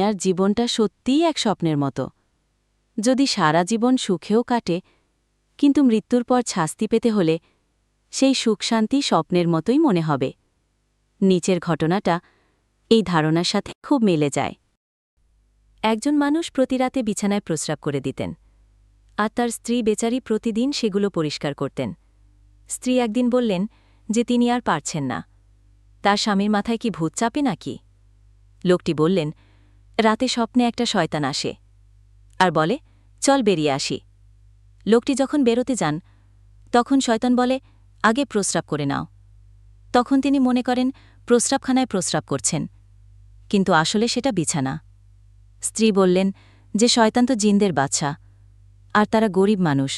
আর জীবনটা সত্যিই এক স্বপ্নের মতো। যদি সারা জীবন সুখেও কাটে, কিন্তু মৃত্যুর পর শাস্তি পেতে হলে সেই সুখশান্তি স্বপ্নের মতোই মনে হবে। নিচের ঘটনাটা এই ধারণার সাথে খুব মিলে যায়। একজন মানুষ প্রতি রাতে বিছানায় প্রস্রাব করে দিতেন, আর তার স্ত্রী বেচারি প্রতিদিন সেগুলো পরিষ্কার করতেন। স্ত্রী একদিন বললেন যে তিনি আর পারছেন না। তার স্বামীর মাথায় কি ভূত চাপে নাকি? লোকটি বললেন, রাতে স্বপ্নে একটা শয়তান আসে আর বলে, চল বেরিয়ে আসি। লোকটি যখন বেরোতে যান, তখন শয়তান বলে, আগে প্রস্রাব করে নাও। তখন তিনি মনে করেন প্রস্রাবখানায় প্রস্রাব করছেন, কিন্তু আসলে সেটা বিছানা। স্ত্রী বললেন যে শয়তান তো জিনদের বাদশা, আর তারা গরিব মানুষ।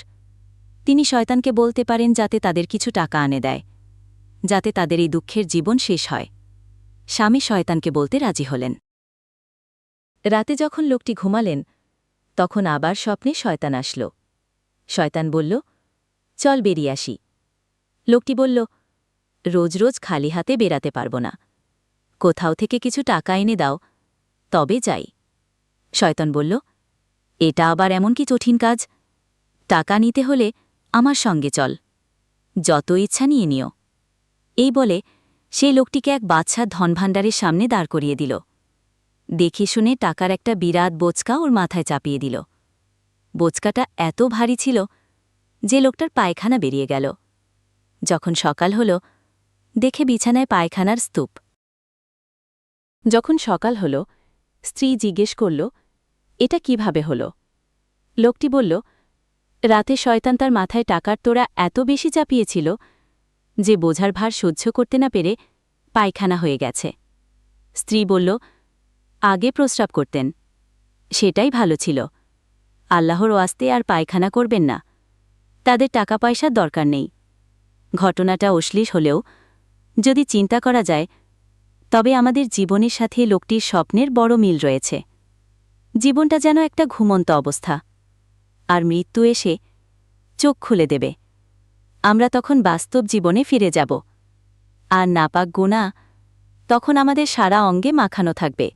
তিনি শয়তানকে বলতে পারেন যাতে তাদের কিছু টাকা আনে দেয়, যাতে তাদের এই দুঃখের জীবন শেষ হয়। স্বামী শয়তানকে বলতে রাজি হলেন। রাতে যখন লোকটি ঘুমালেন, তখন আবার স্বপ্নে শয়তান আসল। শয়তান বলল, চল বেরিয়ে আসি। লোকটি বলল, রোজ রোজ খালি হাতে বেরাতে পারব না, কোথাও থেকে কিছু টাকা এনে দাও, তবে যাই। শয়তান বলল, এটা আবার এমন কি কঠিন কাজ? টাকা নিতে হলে আমার সঙ্গে চল, যত ইচ্ছা নিয়ে নিও। এই বলে সেই লোকটিকে এক বাদশার ধনভাণ্ডারের সামনে দাঁড় করিয়ে দিল। দেখে শুনে টাকার একটা বিরাট বোচকা ওর মাথায় চাপিয়ে দিল। বোচকাটা এত ভারী ছিল যে লোকটার পায়খানা বেরিয়ে গেল। যখন সকাল হল, দেখে বিছানায় পায়খানার স্তূপ। যখন সকাল হল, স্ত্রী জিজ্ঞেস করল, এটা কিভাবে হল? লোকটি বলল, রাতে শয়তান তার মাথায় টাকার তোড়া এত বেশি চাপিয়েছিল যে বোঝার ভার সহ্য করতে না পেরে পায়খানা হয়ে গেছে। স্ত্রী বলল, আগে প্রস্রাব করতেন, সেটাই ভালো ছিল। আল্লাহর ওয়াস্তে আর পায়খানা করবেন না, তাদের টাকা পয়সার দরকার নেই। ঘটনাটা অশ্লীল হলেও যদি চিন্তা করা যায়, তবে আমাদের জীবনের সাথে লোকটির স্বপ্নের বড় মিল রয়েছে। জীবনটা যেন একটা ঘুমন্ত অবস্থা, আর মৃত্যু এসে চোখ খুলে দেবে। আমরা তখন বাস্তব জীবনে ফিরে যাব, আর নাপাক গুনাহ তখন আমাদের সারা অঙ্গে মাখানো থাকবে।